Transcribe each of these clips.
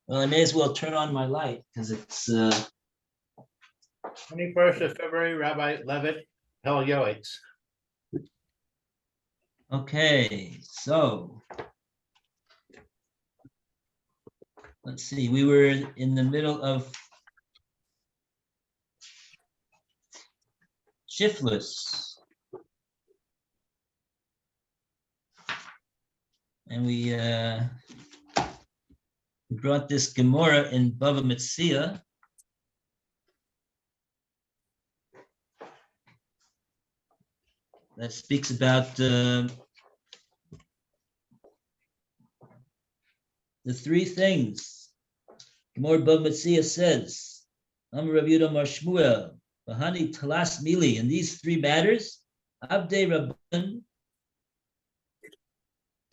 Well, I may as well turn on my light because it's 21st of February, Rabbi Levitt, Pele Yoetz. okay. So let's see. We were in the middle of shiftless, and we brought this Gemara in Bava Metzia. That speaks about the three things. Gemara Bava Metzia says, Amar Rav Yehuda Mar Shmuel, Bahani Talas Mili, in these three matters, Abdei Rabban,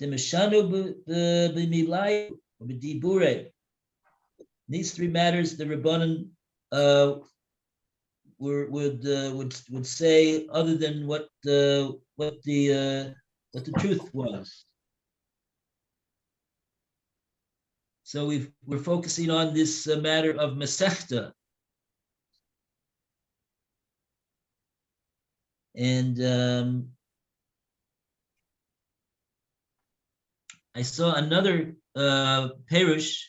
Demeshanu b'milai b'dibure. These three matters, the Rabbanan would say other than what the truth was. So we're focusing on this matter of Masechta, and I saw another perush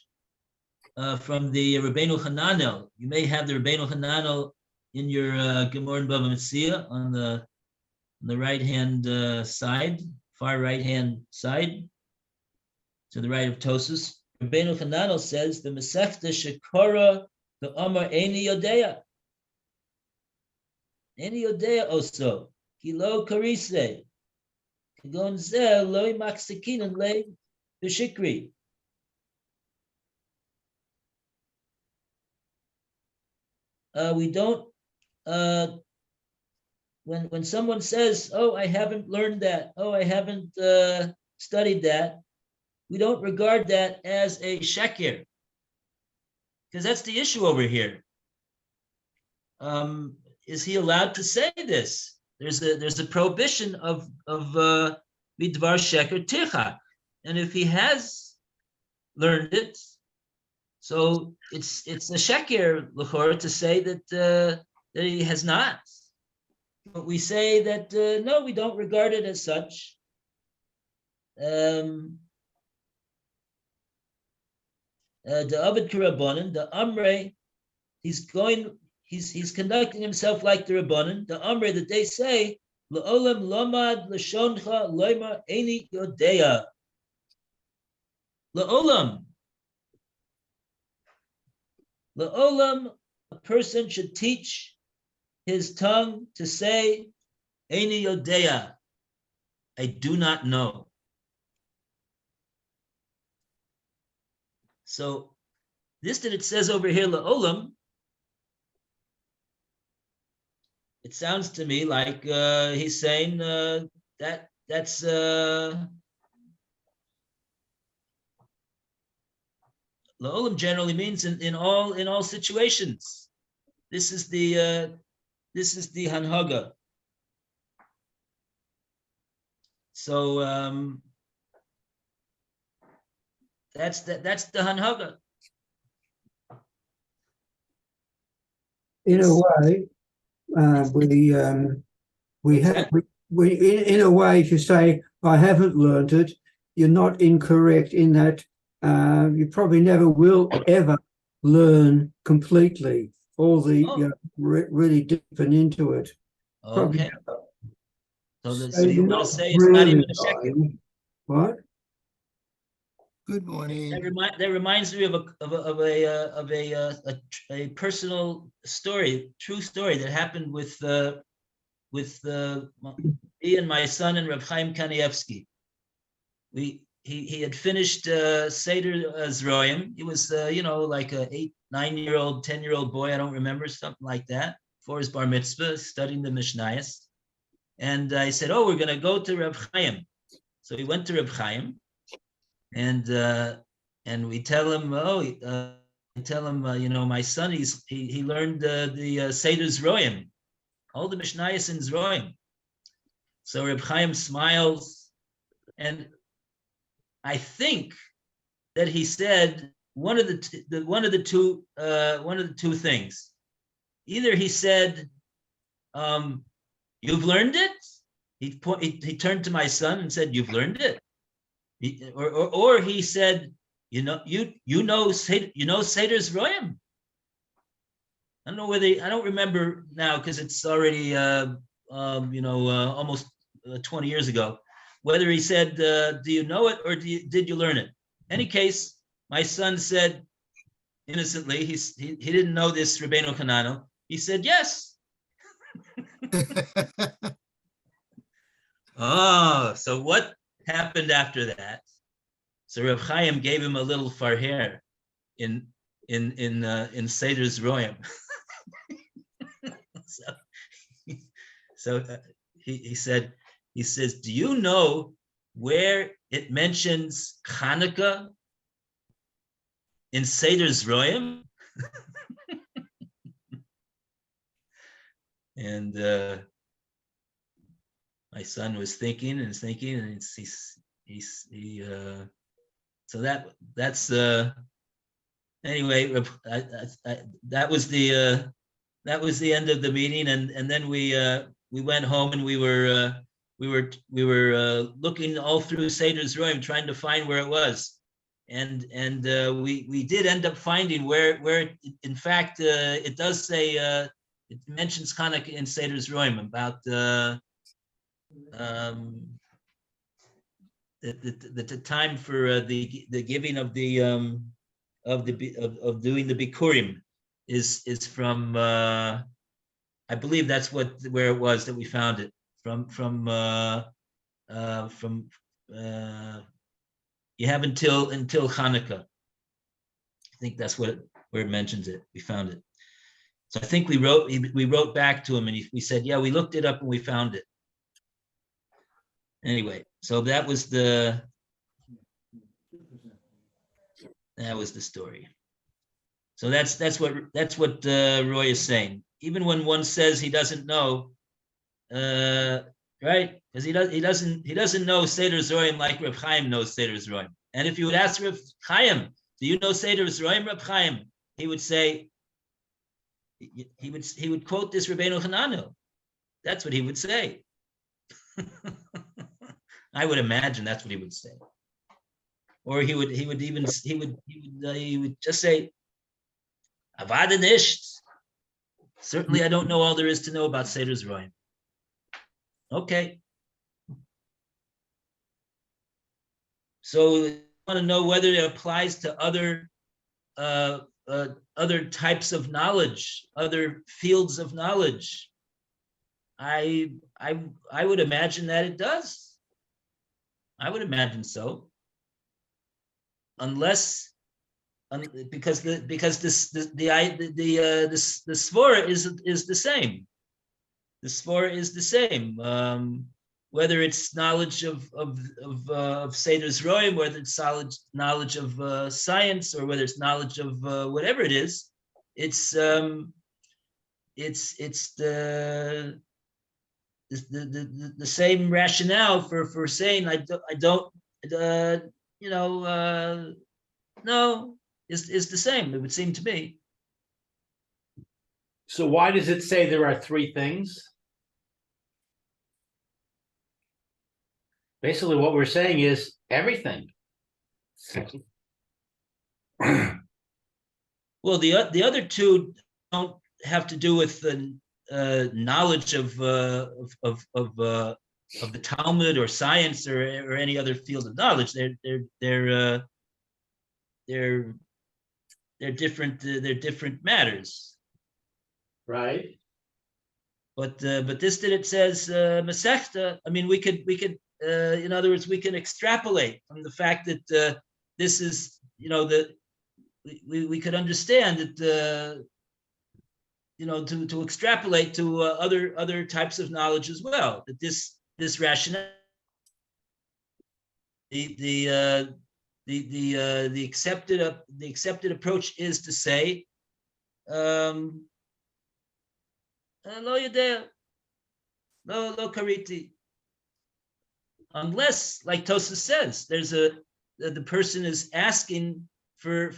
from the Rabbeinu Hananel. You may have the Rabbeinu Hananel in your Gemara and Bava Metzia on the right hand side, far right hand side, to the right of Tosus. Rabbeinu Hananel says the Masechta Shekora the Amar Eini Yodea. Eini Yodea also. Kilo Karise. Kagon Zeh Loi Maksikinan Le Bishikri. We don't, when someone says, oh, I haven't learned that, oh, I haven't studied that, we don't regard that as a sheker, because that's the issue over here. Is he allowed to say this? There's a prohibition of midvar sheker ticha, and if he has learned it, so it's a sheker l'chora to say that he has not. But we say that no, we don't regard it as such. The Abed Kirabanan, the Amre, he's conducting himself like the Rabbanan. The Amre that they say, La'olam lomad l'shoncha loima eni yodea. La'olam. La'olam, a person should teach his tongue to say, Eini Yodea, I do not know. So this that it says over here, La'olam, it sounds to me like he's saying that's La'olam generally means in all situations. This is the hanhaga. So that's the hanhaga. In a way, in a way, if you say I haven't learned it, you're not incorrect in that. You probably never will ever learn completely all the really dipping into it. Okay. So you want to say it's not even a sheker. What? Good morning. That reminds me of a personal story, true story that happened with me and my son and Reb Chaim Kanievsky. He had finished Seder Zroim. He was like a 8, 9-year-old, 10-year-old boy, I don't remember, something like that, for his bar mitzvah, studying the Mishnayos. And I said, oh, we're going to go to Reb Chaim. So we went to Reb Chaim, and we tell him, my son, he learned the Seder Zroim, all the Mishnayos in Zroim. So Reb Chaim smiles, and I think that he said, one of the two things. Either he said, "You've learned it." He turned to my son and said, "You've learned it," or he said, "You know Seder's Royam." I don't know whether I don't remember now because it's already almost 20 years ago. Whether he said, "Do you know it?" or did you learn it? Any case, my son said innocently, he didn't know this Rabbeinu Hanano. He said yes. Oh, so what happened after that? So Reb Chaim gave him a little farher in Seder's Royam. So he says, "Do you know where it mentions Hanukkah in Seder's Royam?" And my son was thinking, and so that's anyway. That was the end of the meeting, and then we went home, and we were looking all through Seder's Royam trying to find where it was, and we did end up finding where in fact it does say it mentions Hanukkah in Seder's Royam about the time for the giving of the of doing the Bikurim is from I believe that's where it was that we found it from you have until Hanukkah. I think that's where it mentions it. We found it. So I think we wrote back to him, and we said, yeah, we looked it up and we found it. Anyway, so that was the story. So that's what Roy is saying. Even when one says he doesn't know, right? Because he doesn't know Seder's Royam like Reb Chaim knows Seder's Royam. And if you would ask Reb Chaim, do you know Seder's Royam, Reb Chaim? He would say, he would quote this Rabbeinu Hanano. That's what he would say. I would imagine that's what he would say. Or he would just say, "Avada nicht." Certainly, I don't know all there is to know about Seder's Royam. Okay. So you want to know whether it applies to other types of knowledge, other fields of knowledge. I would imagine that it does. I would imagine so. Unless because the svara is the same. The svara is the same. Whether it's knowledge of Seder's Royam, whether it's knowledge of science, or whether it's knowledge of whatever it is, it's the same rationale for saying I don't no is the same. It would seem to me. So why does it say there are three things? Basically, what we're saying is everything. Well, the other two don't have to do with the knowledge of the Talmud or science or any other field of knowledge. They're different. They're different matters. Right. But this that it says Masechta. I mean, we could in other words, we can extrapolate from the fact that this is that we could understand that to extrapolate to other types of knowledge as well. That this rationale, the accepted approach is to say, lo yodea, lo kariti. Unless, like Tosa says, the person is asking for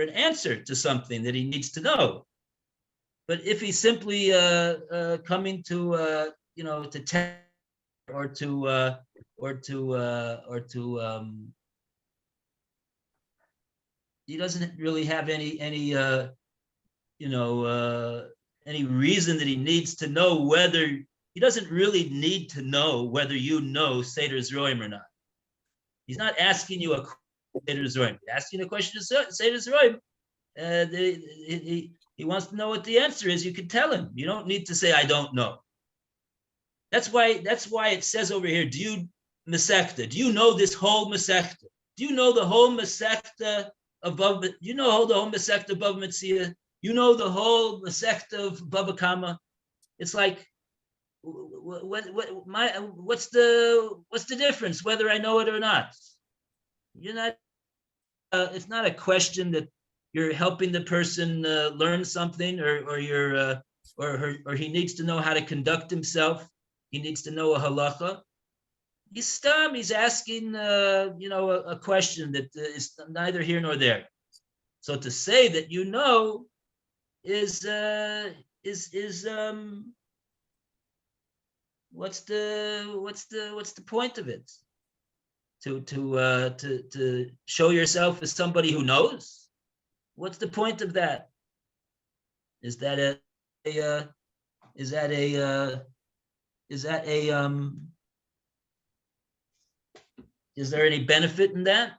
an answer to something that he needs to know. But if he's simply coming to to tell or to he doesn't really have any reason that he needs to know whether he doesn't really need to know whether you know Seder Zroim or not. He's not asking you a question Seder Zroim. He's asking a question to Seder Zroim. He wants to know what the answer is. You can tell him. You don't need to say, I don't know. That's why it says over here, do you Masechta? Do you know this whole Masechta? Do you know the whole Masechta above? Do you know the whole Masechta above Metzia? You know the whole Masechta of Baba Kama? It's like, what's the difference whether I know it or not? You're not. It's not a question that you're helping the person learn something, or you're or he needs to know how to conduct himself. He needs to know a halacha. He's asking a question that is neither here nor there. So to say that you know is what's the point of it? To show yourself as somebody who knows? What's the point of that? Is there any benefit in that?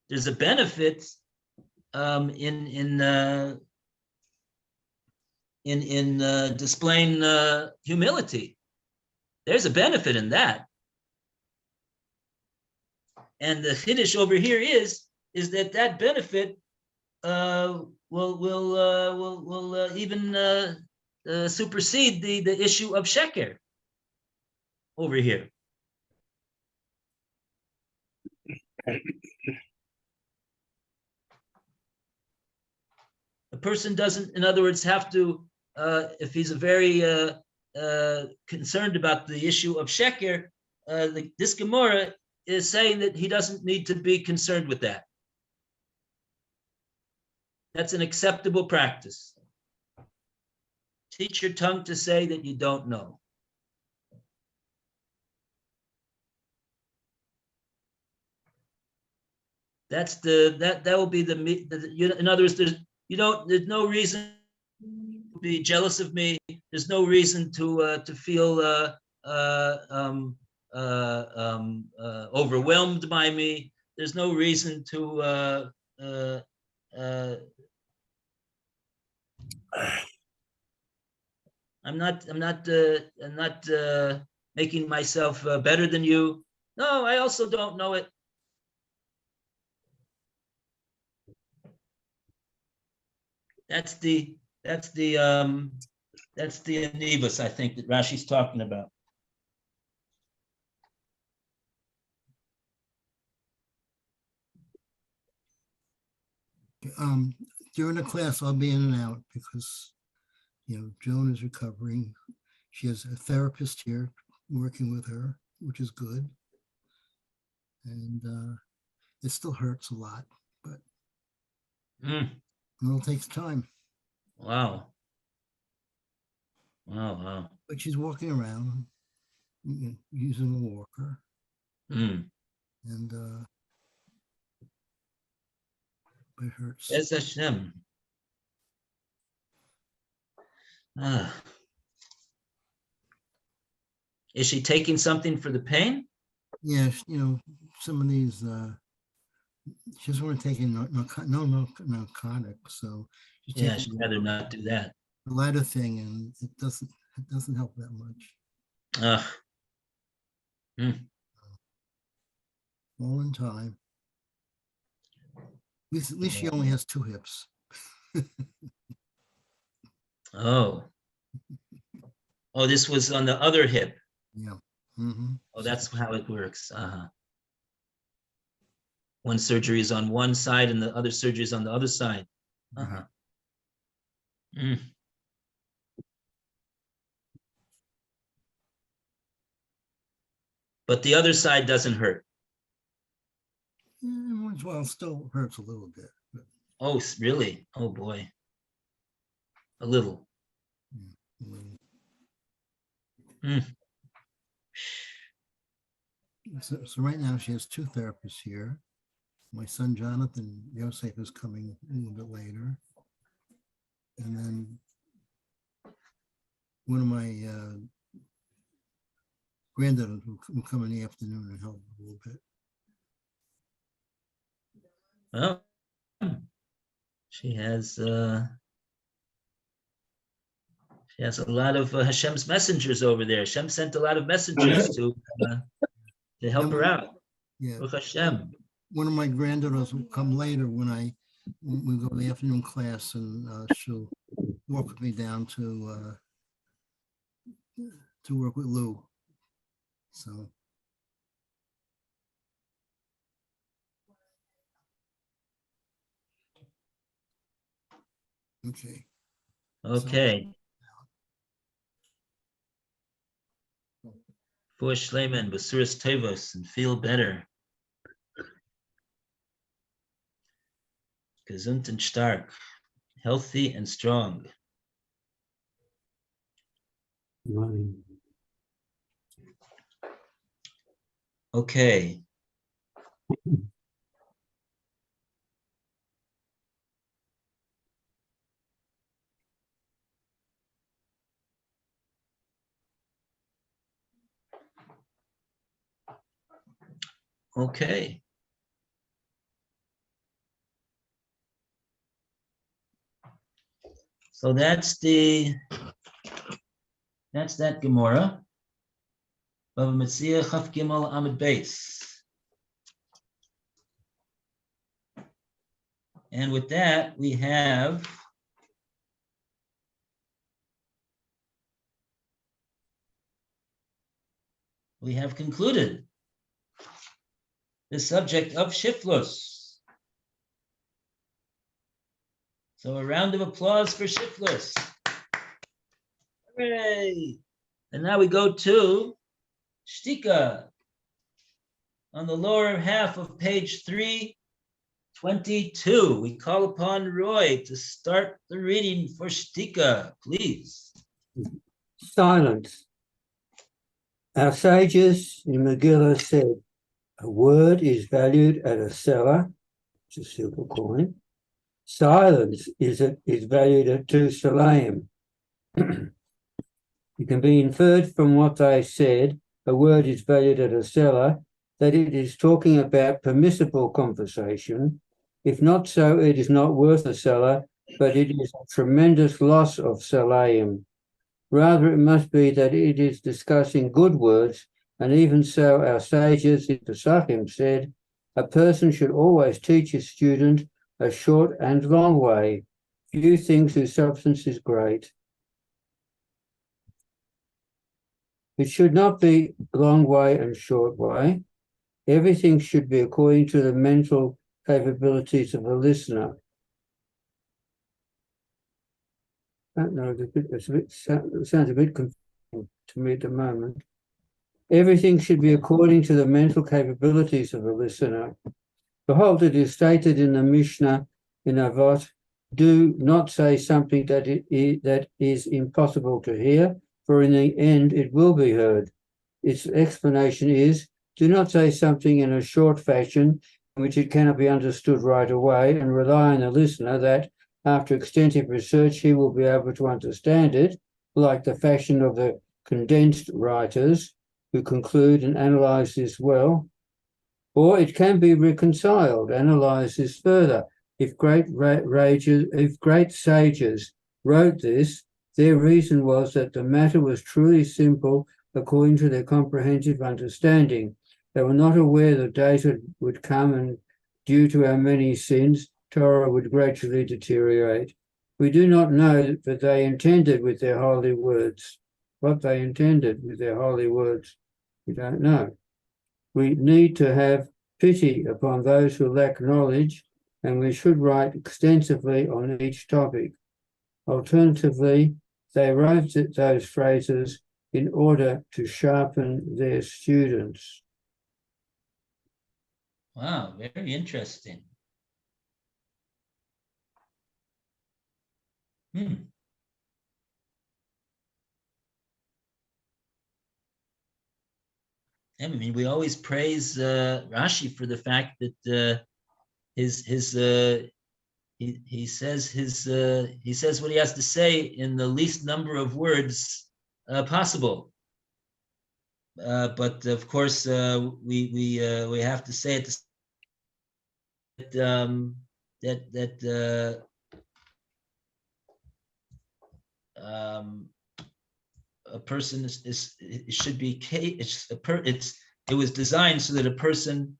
There's a benefit in displaying humility. There's a benefit in that. And the chiddush over here is that benefit will even supersede the issue of sheker over here. A person doesn't, in other words, have to, if he's a very concerned about the issue of sheker, this Gemara is saying that he doesn't need to be concerned with that. That's an acceptable practice. Teach your tongue to say that you don't know. That will be in other words, there's no reason to be jealous of me. There's no reason to feel overwhelmed by me. There's no reason to I'm not making myself better than you. No, I also don't know it. That's the anivus, I think, that Rashi's talking about. During the class, I'll be in and out because, Joan is recovering. She has a therapist here working with her, which is good. And it still hurts a lot, but it all takes time. Wow. But she's walking around using a walker. And it hurts. Bez Hashem. Is she taking something for the pain? Yeah, some of these, she doesn't want to take in narcotics, so She'd rather not do that. The lighter thing, and it doesn't help that much. All in time. At least she only has 2 hips. Oh, this was on the other hip. Yeah. Oh, that's how it works. One surgery is on one side and the other surgery is on the other side. But the other side doesn't hurt. Well, it still hurts a little bit. But, Oh, really? Oh, boy. A little. um, Mm. so right now she has two therapists here. My son Jonathan Yosef is coming a little bit later. And then one of my granddaughters will come in the afternoon and help a little bit. Well, she has a lot of Hashem's messengers over there. Hashem sent a lot of messengers to help her out. Yeah. Baruch Hashem. One of my granddaughters will come later when we go to the afternoon class, and she'll walk with me down to work with Lou. So. Okay. Okay. For Shleiman, Basuras Tevos, and feel better. Gesund and stark, healthy and strong. Right. Okay. Okay. So that's that Gemara. Bava Metzia Chaf Gimel Amud Beis. And with that, we have concluded the subject of Shiflus. So a round of applause for Shiflus. Hooray! And now we go to Shtika on the lower half of page 322. We call upon Roy to start the reading for Shtika, please. Silence. Our sages in Megillah said, a word is valued at a seller, which is a silver coin. Silence is valued at 2 selaim. It can be inferred from what they said, a word is valued at a seller, that it is talking about permissible conversation. If not so, it is not worth a seller, but it is a tremendous loss of selaim. Rather, it must be that it is discussing good words, and even so, our sages in Pesachim said, a person should always teach his student a short and long way, few things whose substance is great. It should not be long way and short way. Everything should be according to the mental capabilities of a listener. I don't know, it sounds a bit confusing to me at the moment. Everything should be according to the mental capabilities of a listener. Behold, it is stated in the Mishnah in Avot, do not say something that is impossible to hear, for in the end it will be heard. Its explanation is, do not say something in a short fashion in which it cannot be understood right away, and rely on the listener that, after extensive research, he will be able to understand it, like the fashion of the condensed writers who conclude and analyze this well. Or it can be reconciled, analyze this further. If great sages wrote this, their reason was that the matter was truly simple according to their comprehensive understanding. They were not aware the days would come, and due to our many sins, Torah would gradually deteriorate. We do not know what they intended with their holy words. We don't know. We need to have pity upon those who lack knowledge, and we should write extensively on each topic. Alternatively, they wrote those phrases in order to sharpen their students. Wow, very interesting. Hmm. I mean, we always praise Rashi for the fact that his he says he says what he has to say in the least number of words possible. But of course, we have to say it that a person is it should be it was designed so that a person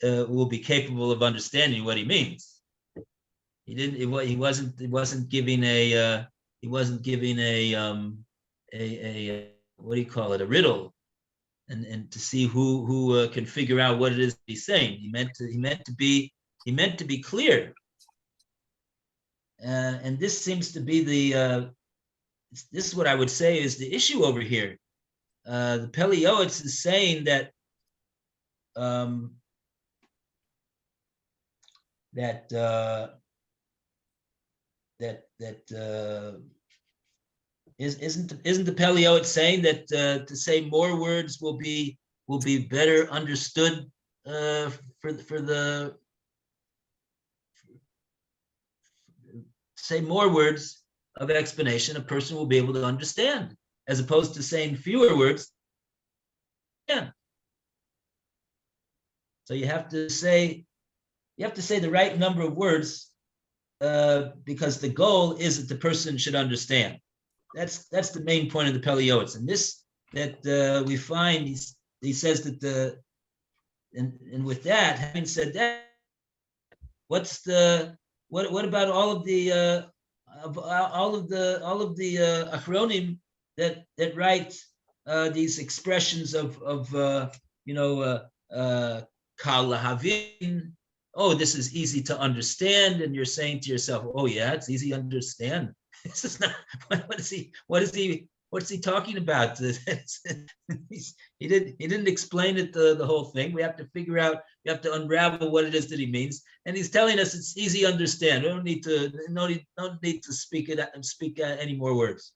will be capable of understanding what he means. He wasn't giving a what do you call it, a riddle, and to see who can figure out what it is he's saying. He meant to be clear, and this seems to be this is what I would say is the issue over here. The Pele Yoetz is saying that isn't the Pele Yoetz saying that to say more words will be better understood for the say more words of explanation a person will be able to understand, as opposed to saying fewer words. Yeah. So you have to say the right number of words because the goal is that the person should understand. That's the main point of the Pele Yoetz. And this that we find he says that and with that, having said that, what about all of the achronim that write these expressions of kal lahavin? Oh, this is easy to understand, and you're saying to yourself, oh yeah, it's easy to understand. This is not what's he talking about? He didn't explain it the whole thing. We have to figure out, we have to unravel what it is that he means. And he's telling us it's easy to understand. We don't need to speak any more words.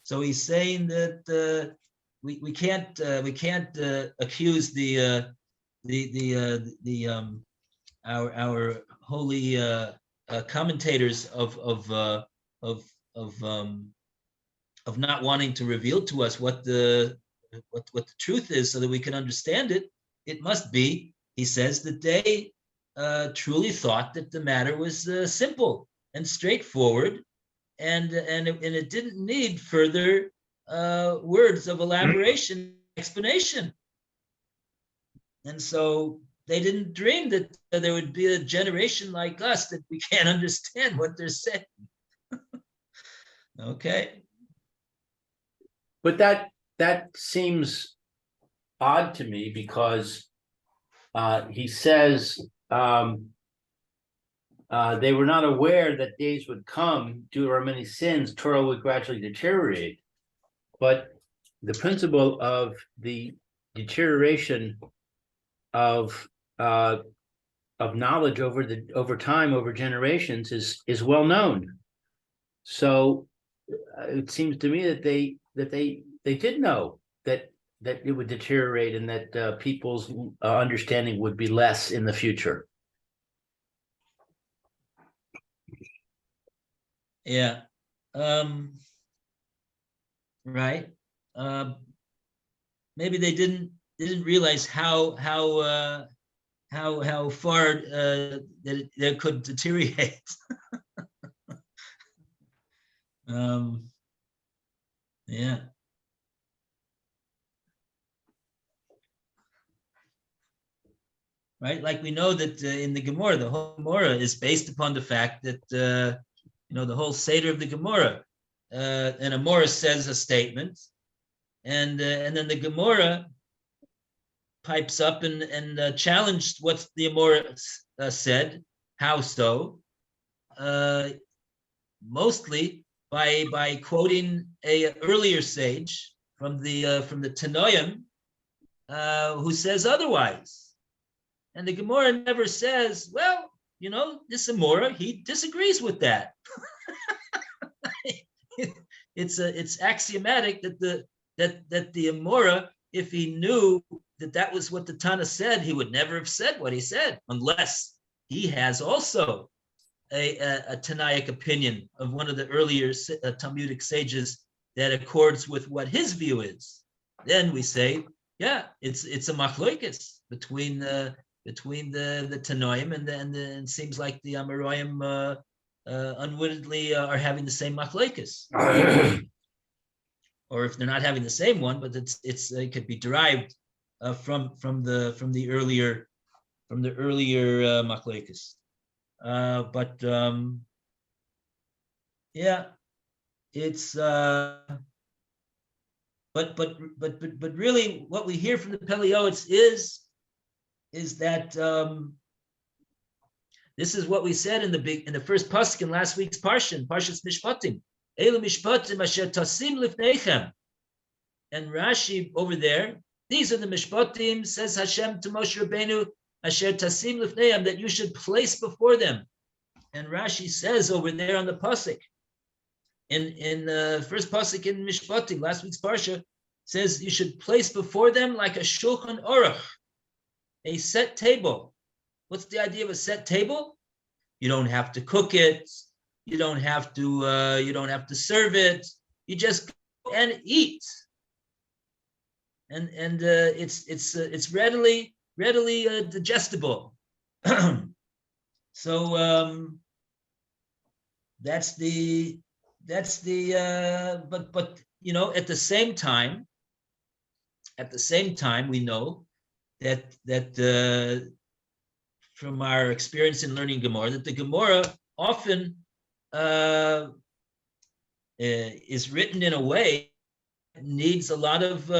So he's saying that we can't accuse our holy commentators of not wanting to reveal to us what the truth is so that we can understand it. It must be, he says, that they truly thought that the matter was simple and straightforward, and it didn't need further words of elaboration, explanation. And so they didn't dream that there would be a generation like us that we can't understand what they're saying. Okay. But that seems odd to me because he says they were not aware that days would come due to our many sins, Torah would gradually deteriorate. But the principle of the deterioration of knowledge over time, over generations is well known. So it seems to me that they did know that it would deteriorate and that people's understanding would be less in the future. Yeah. Right. Maybe they didn't realize how far that it could deteriorate. Yeah. Right, like we know that in the Gemara, the whole Gemara is based upon the fact that the whole Seder of the Gemara, and a Morris says a statement, and then the Gemara pipes up and challenged what the Amora said. How so? Mostly by quoting a earlier sage from the Tanoim, who says otherwise. And the Gemara never says, well, this Amora, he disagrees with that. It's axiomatic that the Amora, if he knew that was what the Tana said, he would never have said what he said, unless he has also a Tanaic opinion of one of the earlier Talmudic sages that accords with what his view is. Then we say, yeah, it's a machloikis between the Tanoim and it seems like the Amoraim unwittingly are having the same machloikis. Or if they're not having the same one, but it could be derived from the earlier machloikis. Yeah, it's but really what we hear from the Pele Yoetz is that this is what we said in the first pasuk in last week's Parshas Mishpatim. Elu Mishpatim asher tasim lifneichem. And Rashi over there, these are the Mishpatim, says Hashem to Moshe Rabbeinu, asher tasim lifneichem, that you should place before them. And Rashi says over there on the pasuk, in the first pasuk in Mishpatim, last week's parsha, says you should place before them like a shulchan aruch, a set table. What's the idea of a set table? You don't have to cook it. You don't have to serve it. You just go and eat. And it's readily digestible. So that's the but at the same time we know that from our experience in learning Gemara, that the Gemara often is written in a way that needs a lot of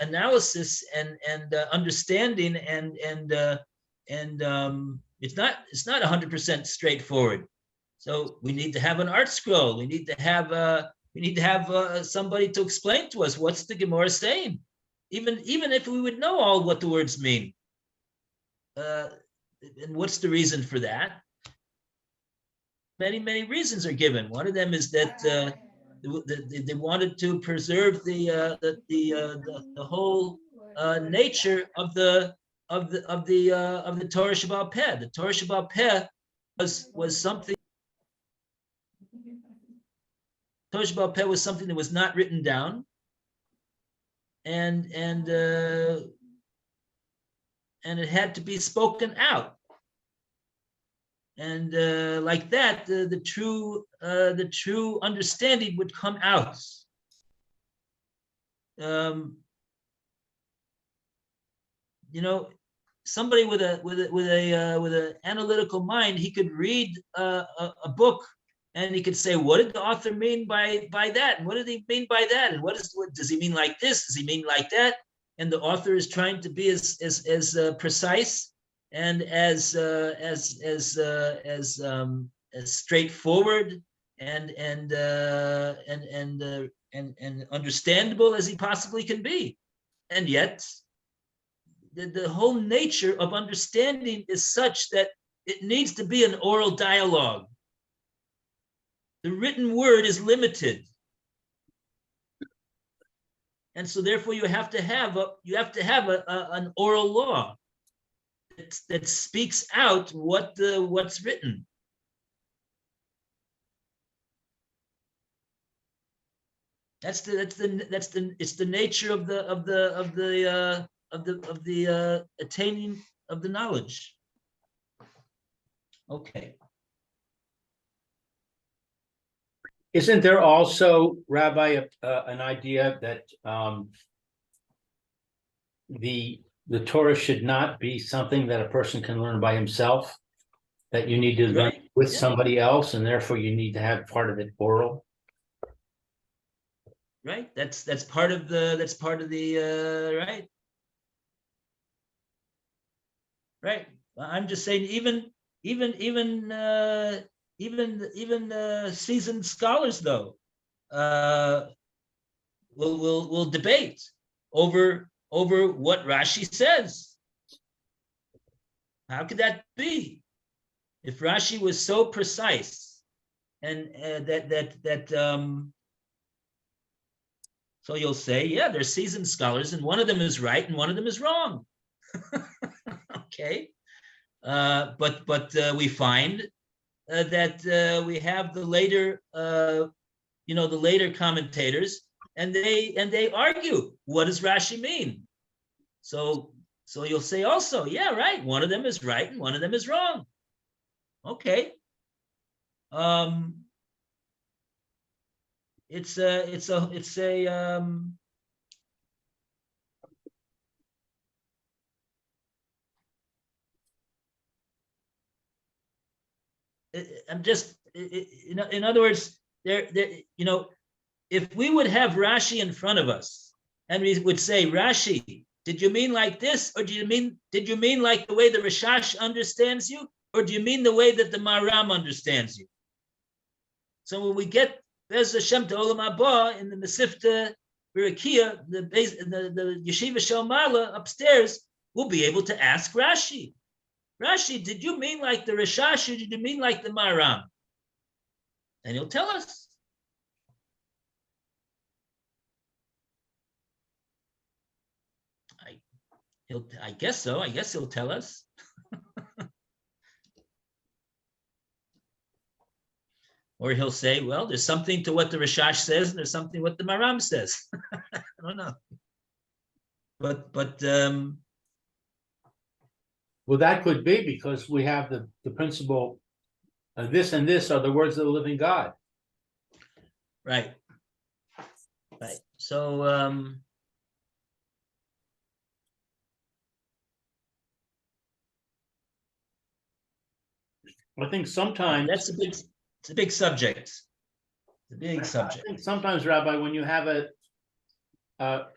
analysis and understanding and it's not 100% straightforward. So we need to have an art scroll. We need to have somebody to explain to us what's the Gemara saying, even if we would know all what the words mean. And what's the reason for that? Many reasons are given. One of them is that they wanted to preserve the whole nature of the Torah Sheba'al Peh. The Torah Sheba'al Peh was something. Torah Sheba'al Peh was something that was not written down, and it had to be spoken out. And like that, the true understanding would come out. Somebody with an analytical mind, he could read a book and he could say, what did the author mean by that? And what did he mean by that? And what does he mean like this? Does he mean like that? And the author is trying to be as precise and as straightforward and understandable as he possibly can be. And yet, the whole nature of understanding is such that it needs to be an oral dialogue. The written word is limited. And so therefore you have to have an oral law that speaks out what's written. It's the nature of the attaining of the knowledge. Okay. Isn't there also, Rabbi, an idea that the Torah should not be something that a person can learn by himself, that you need to learn with somebody else, and therefore you need to have part of it oral? Right. That's part of the right. Right. I'm just saying, even seasoned scholars, though, will debate over what Rashi says. How could that be? If Rashi was so precise, and so you'll say, yeah, they're seasoned scholars, and one of them is right and one of them is wrong. Okay, but we find that we have the later, the later commentators, and they argue, what does Rashi mean? So you'll say also, yeah, right, one of them is right and one of them is wrong. Okay. It's a I'm just, in other words, if we would have Rashi in front of us and we would say, Rashi, did you mean like this, or did you mean like the way the Rishash understands you, or do you mean the way that the Maram understands you? So when we get Bez Hashem to Olam Haba in the Mesifta Birakia, the Yeshiva Shalmala upstairs, we'll be able to ask Rashi. Rashi, did you mean like the Rishash, or did you mean like the Maram? And he'll tell us. I guess so. I guess he'll tell us. Or he'll say, well, there's something to what the Rishash says, and there's something what the Maram says. I don't know. But Well, that could be because we have the principle of this and this are the words of the living God. right. So I think sometimes it's a big subject. It's a big subject. I think sometimes, Rabbi, when you have a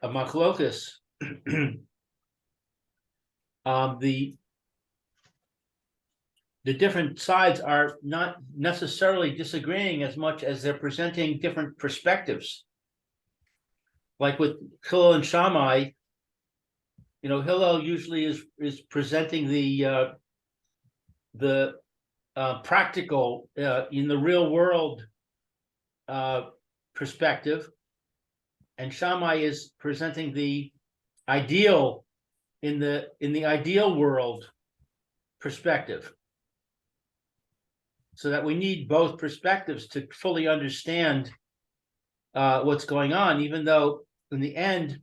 machlokas, the different sides are not necessarily disagreeing as much as they're presenting different perspectives. Like with Hillel and Shammai, Hillel usually is presenting the practical in the real world perspective, and Shammai is presenting the ideal in the ideal world perspective. So that we need both perspectives to fully understand what's going on, even though in the end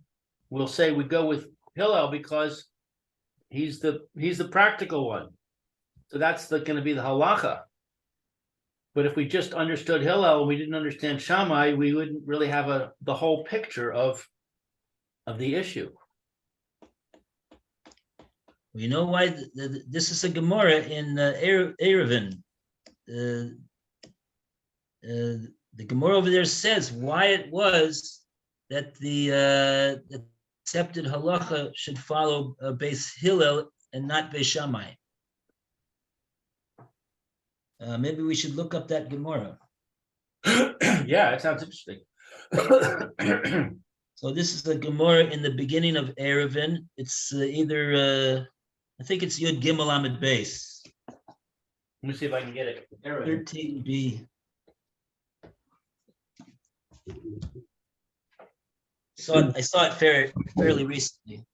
we'll say we go with Hillel because he's the practical one. So that's going to be the halacha. But if we just understood Hillel and we didn't understand Shammai, we wouldn't really have the whole picture of the issue. Well, you know why this is a Gemara in Eruvin. The Gemara over there says why it was that the accepted halacha should follow Beis Hillel and not Beis Shammai. Maybe we should look up that Gemara. Yeah, it sounds interesting. So this is a Gemara in the beginning of Eruvin. It's either I think it's Yud Gimel Amid Beis. Let me see if I can get it. 13b. I saw it fairly recently.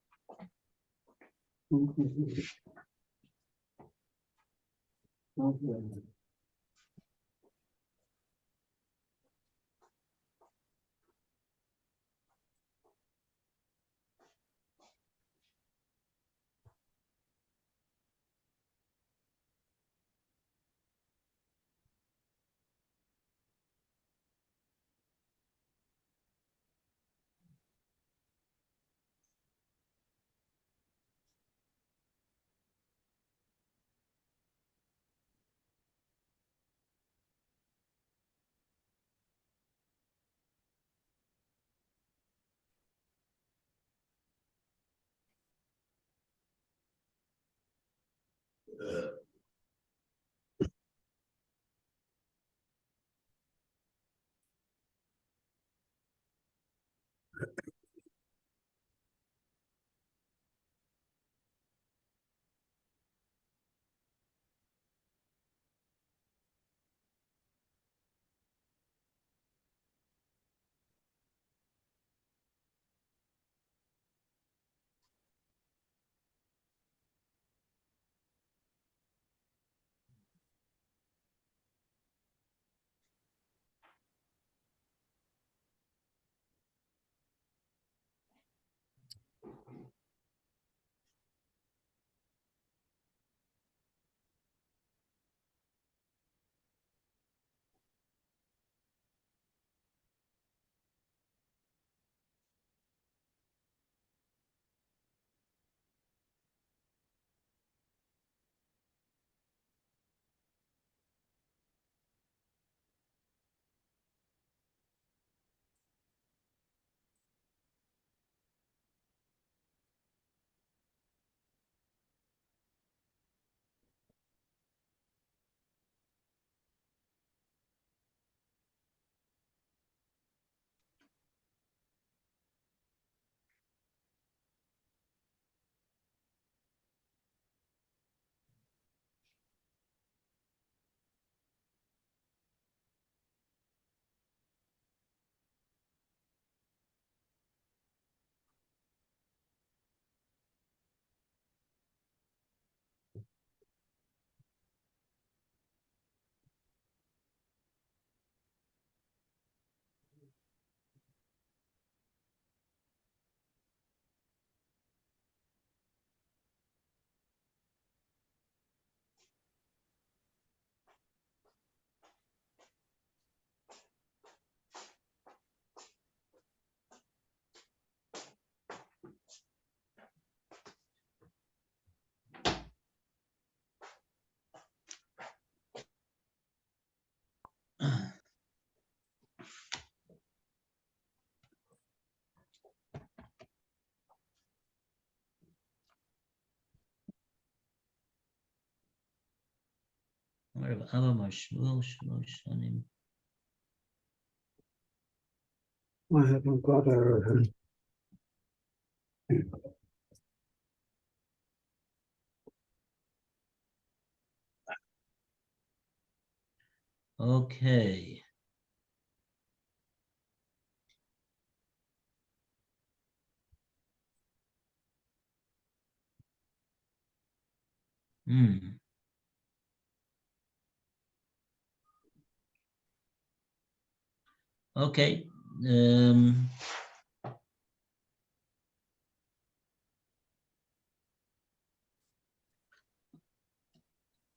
Amar of Abba, Amar Shmuel, Shlosh Shanim. I haven't got a. Okay. Hmm. Okay.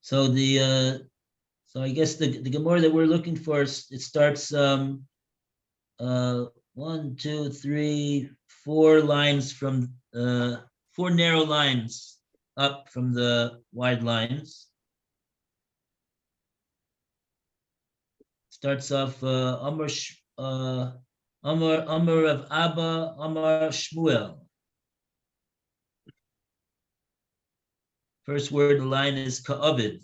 So I guess the Gemara that we're looking for it starts 1, 2, 3, 4 lines from 4 narrow lines up from the wide lines. Starts off Amar of Abba, Amar Shmuel. First word in the line is Ka'avid.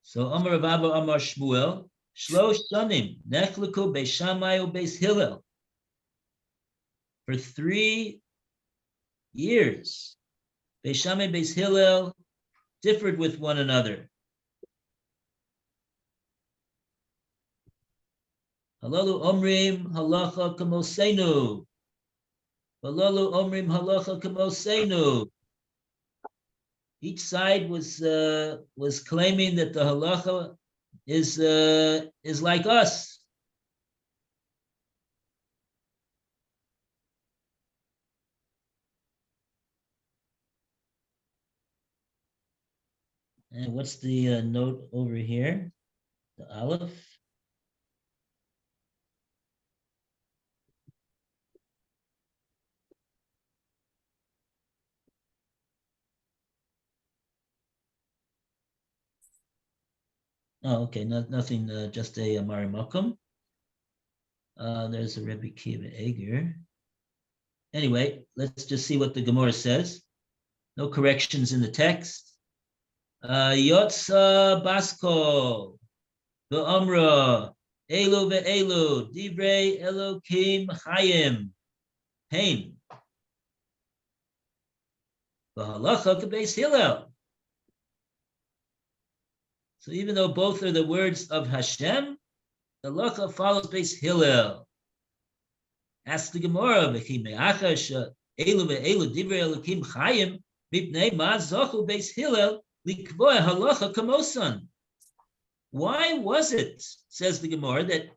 So Amar of Abba, Amar Shmuel, Shlosh Shanim, Nechleku Beis Shammai Beis Hillel. For 3 years, Beis Shammai Beis Hillel differed with one another. Halalu Omrim Halacha Kamosenu. Halalu Omrim Halacha Kamosenu. Each side was claiming that the halacha is like us. And what's the note over here? The aleph. Oh, okay, nothing, just a Marimakum. There's a Rebbe Kiva Eger. Anyway, let's just see what the Gemara says. No corrections in the text. Yoetz Basko, the Amra, Elu ve'elu, Divrei Elokim Chayim, Pain. V'halacha k'beis Hillel. So even though both are the words of Hashem, the halacha follows Beis Hillel. Ask the Gemara, V'chi me'achash elu ve'elu divrei Elokim Chayim, mipnei ma zochu Beis Hillel likvoa halacha kamosan. Why was it, says the Gemara, that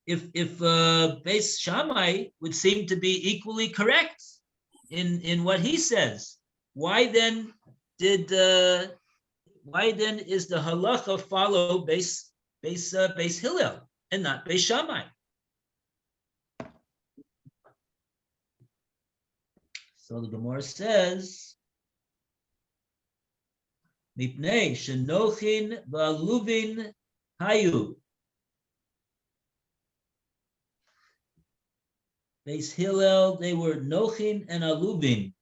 if Beis Shammai would seem to be equally correct in what he says, why then is the halacha follow Beis Hillel and not Beis Shammai? So the Gemara says, Mipnei shenochin v'aluvin hayu. Beis Hillel, they were nochin and aluvin.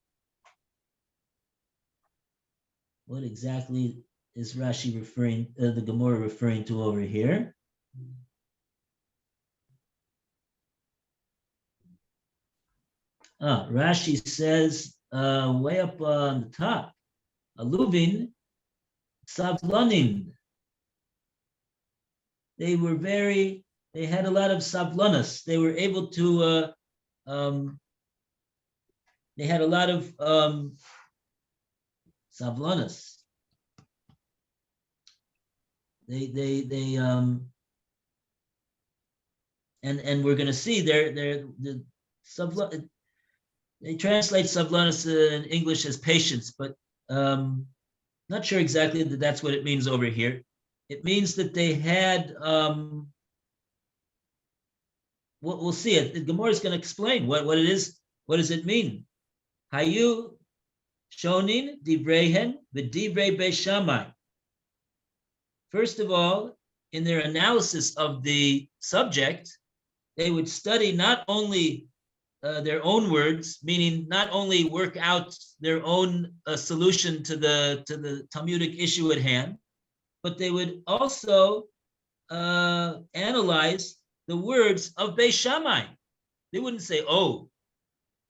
What exactly is Rashi the Gemara referring to over here? Rashi says way up on the top, aluvin, savlanim. They had a lot of savlanas. They were able to, they had a lot of savlanas. And we're going to see the they translate savlanas in English as patience, but not sure exactly that that's what it means over here. It means that they had, we'll see it. The Gemara is going to explain what it is. What does it mean? Hayu shonin divrehen v'divrei Beis Shammai. First of all, in their analysis of the subject, they would study not only their own words, meaning not only work out their own solution to the Talmudic issue at hand, but they would also analyze the words of Beis Shammai. They wouldn't say, "Oh,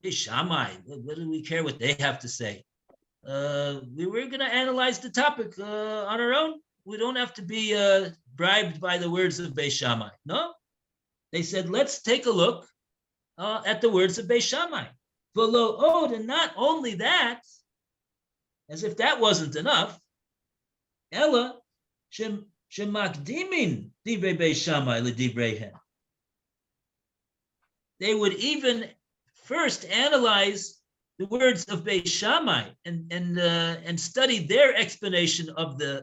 Beis Shammai, what do we care what they have to say?" We're going to analyze the topic on our own. We don't have to be bribed by the words of Beis Shammai. No, they said, let's take a look at the words of Beis Shammai. And not only that, as if that wasn't enough, Ella shemakdimin divrei Beis Shammai ledivreihem. They would even first analyze the words of Beis Shammai and study their explanation of the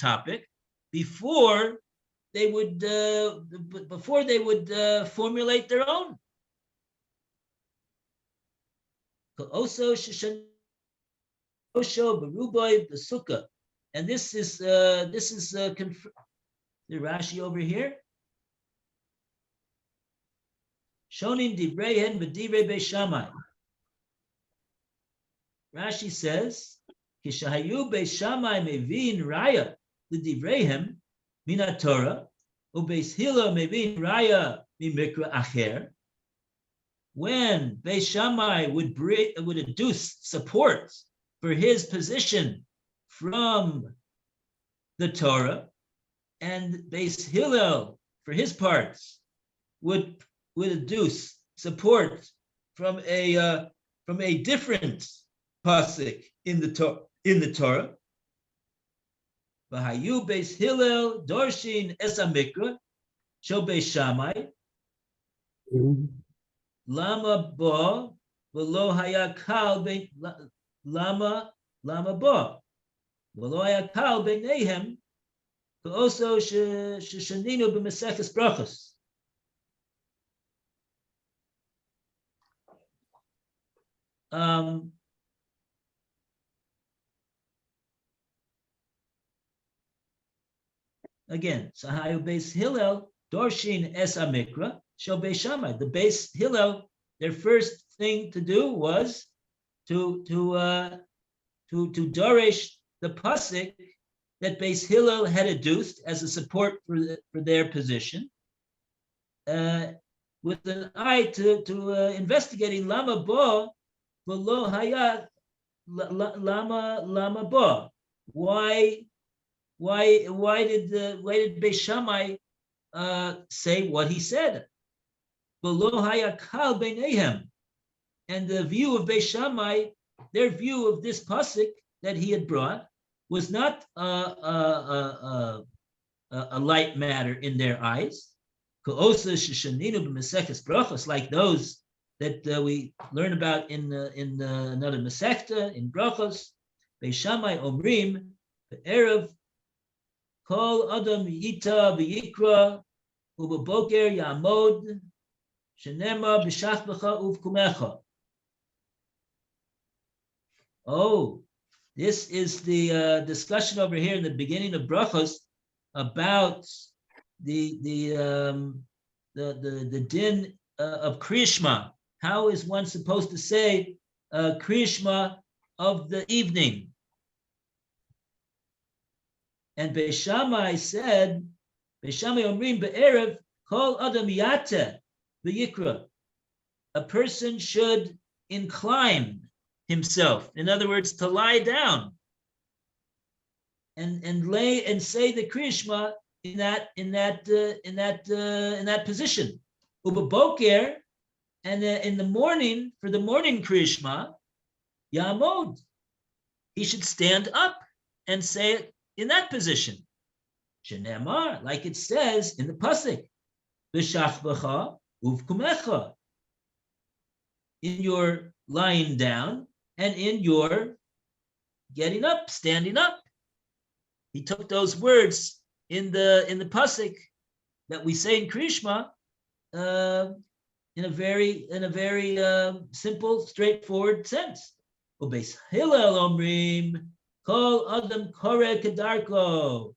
topic before they would formulate their own. Also, and this is the Rashi over here. Shonin divrehen v'divrei Beis Shammai. Rashi says, "Kishahayu Beis Shammai mevin raya l'divreihem min haTorah, uBeis Hillel mevin raya mimikra acher." When Beis Shammai would adduce support for his position from the Torah, and Beis Hillel, for his parts, would adduce support from a different pasuk in the Torah. V'hayu Beis Hillel dorshin es hamikra shel Beis Shammai lama ba v'lo haya kal ben lama ba v'lo haya kal beinehem v'oso sheshaninu b'meseches brachos. Again, Sahayu Beis Hillel Dorshin Es Amikra Shel Beis Shammai. The Beis Hillel, their first thing to do was to dorish the pasuk that Beis Hillel had adduced as a support for their position, with an eye to investigating lama ba v'lo haya lama ba. Why did Beis Shammai say what he said? V'lo haya kal beinehem. And the view of Beis Shammai, their view of this pasuk that he had brought, was not a light matter in their eyes. Like those that we learn about in another Masechta, in Brachos. Beis Shammai omrim be'erev kol adam yita v'yikra u'b'boker ya'amod shenema b'shachbecha uvkumecha. Oh, this is the discussion over here in the beginning of Brachos about the din of Kriyishma. How is one supposed to say Kriyishma of the evening? And Beis Shammai said, Beis Shammai omrim be'erev kol adam yata v'yikra. A person should incline himself. In other words, to lie down and lay and say the Kriyishma in that position. U'b'boker, and in the morning, for the morning Kriyishma, Ya'amod, he should stand up and say it in that position. Shenemar, like it says in the pasuk, B'shachbecha uvkumecha, in your lying down and in your getting up, standing up. He took those words in the pasuk that we say in Kriyishma in a very simple, straightforward sense. Ubeis Hillel omrim kol adam kore kedarko.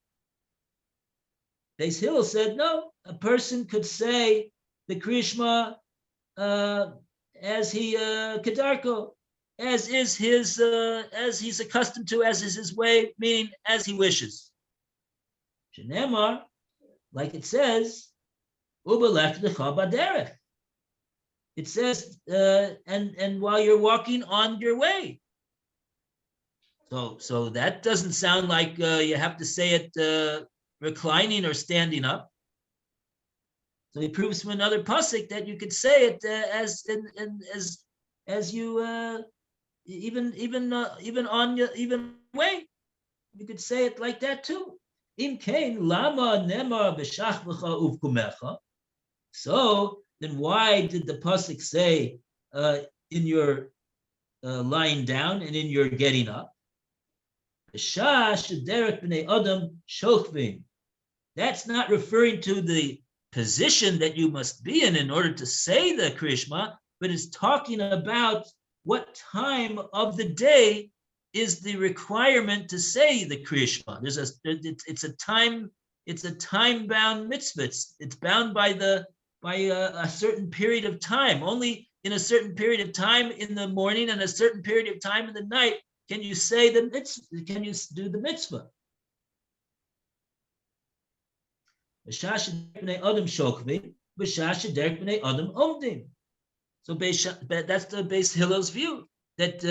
Beis Hillel said, no, a person could say the Kriyishma as he kedarko, as he's accustomed to, as is his way, meaning as he wishes. Shenemar, like it says, Ubalech lecha baderech. It says, and while you're walking on your way. So that doesn't sound like you have to say it reclining or standing up. So he proves from another pasuk that you could say it as you even on your even way. You could say it like that too. Im kain lama nemar b'shachvecha uvkumecha. So then why did the pasuk say in your lying down and in your getting up? That's not referring to the position that you must be in order to say the Krishma, but it's talking about what time of the day is the requirement to say the Krishma. It's a time-bound mitzvah. It's bound by a certain period of time. Only in a certain period of time in the morning and a certain period of time in the night can you say the mitzvah, can you do the mitzvah. So that's the Beis Hillel's view, that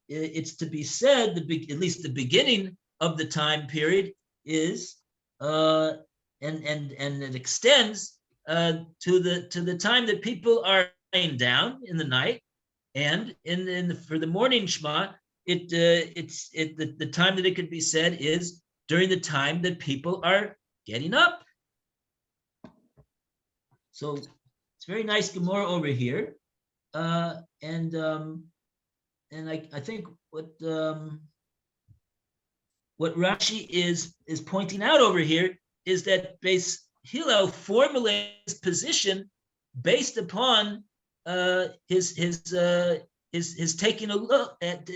it's to be said, at least the beginning of the time period is, and it extends to the time that people are laying down in the night, and for the morning Shema, the time that it could be said is during the time that people are getting up. So it's very nice Gemara over here, and I think what Rashi is pointing out over here is that Beis Hillel formulates his position based upon his taking a look at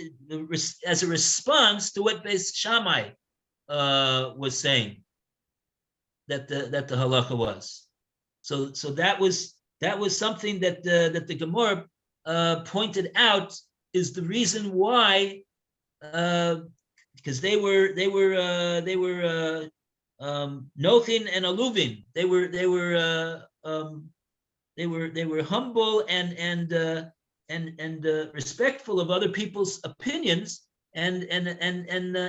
as a response to what Beis Shammai was saying that the halacha was. So that was something that the Gemara pointed out is the reason why, because they were Nochin and Aluvin. They were humble and respectful of other people's opinions, and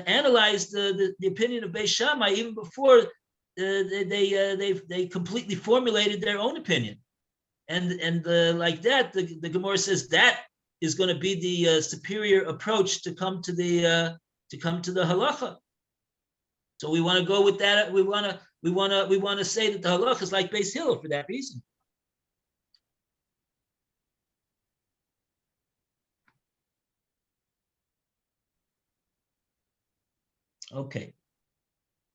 analyzed the opinion of Beis Shammai even before they completely formulated their own opinion, and like that the Gemara says that is going to be the superior approach to come to the halacha. So we want to go with that. We want to say that the halacha is like Beis Hillel for that reason. Okay.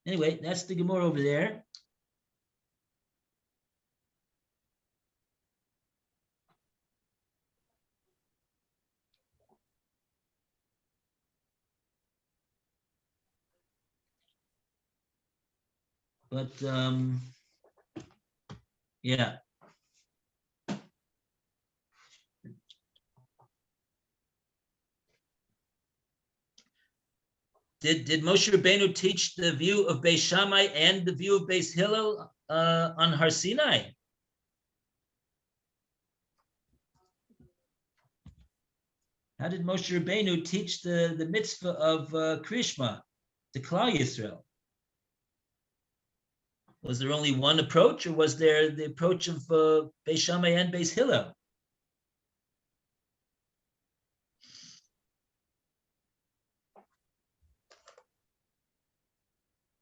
Anyway, that's the Gemara over there. But yeah. Did Moshe Rabbeinu teach the view of Beis Shammai and the view of Beis Hillel on Har Sinai? How did Moshe Rabbeinu teach the mitzvah of Krishma to Klal Yisrael? Was there only one approach, or was there the approach of Beis Shammai and Beis Hillel?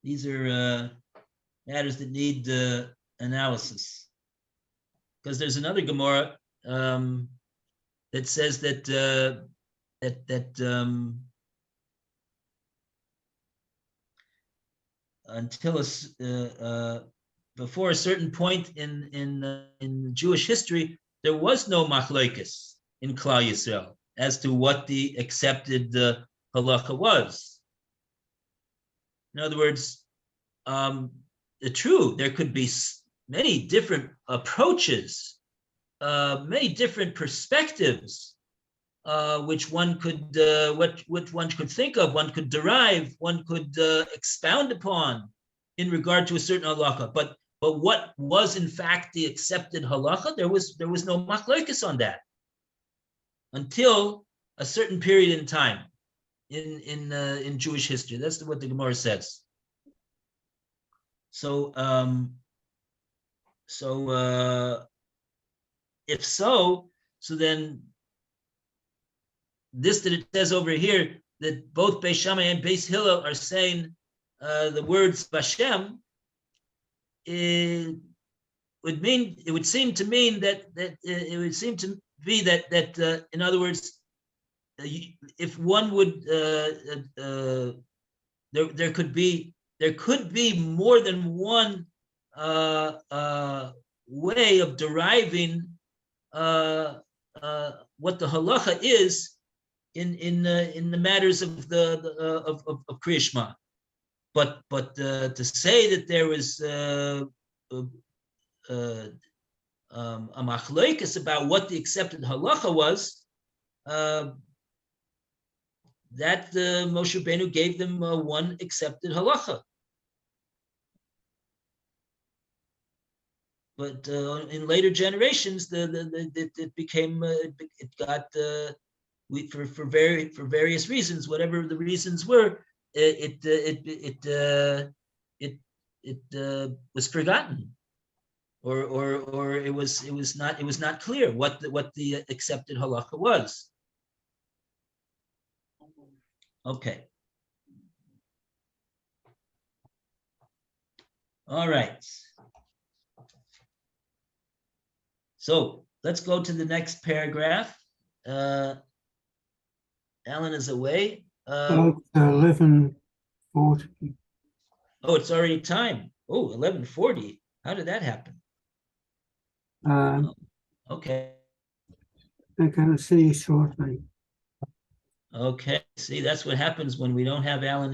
These are matters that need analysis, because there's another Gemara that says that until before a certain point in Jewish history, there was no machlokes in Klal Yisrael as to what the accepted halacha was. In other words, true, there could be many different approaches many different perspectives, which one could which one could think of, one could derive, one could expound upon in regard to a certain halacha. But what was in fact the accepted halacha? There was no machlokes on that until a certain period in time in Jewish history. That's what the Gemara says. So if so, then this that it says over here that both Beis Shammai and Beis Hillel are saying the words Bashem, it would seem to mean that it would seem to be that in other words, if one would there could be more than one way of deriving what the halacha is in the matters of of Kriya Shema. But to say that there was a machlokes about what the accepted halacha was, that Moshe Rabbeinu gave them one accepted halacha. But in later generations, it became it got for various reasons, whatever the reasons were, it was forgotten, or it was not clear what the accepted halacha was. Okay. All right. So let's go to the next paragraph. Alan is away. 11:40. Oh, it's already time. Oh, 11:40. How did that happen? Okay. I'm going to see you shortly. Okay. See, that's what happens when we don't have Alan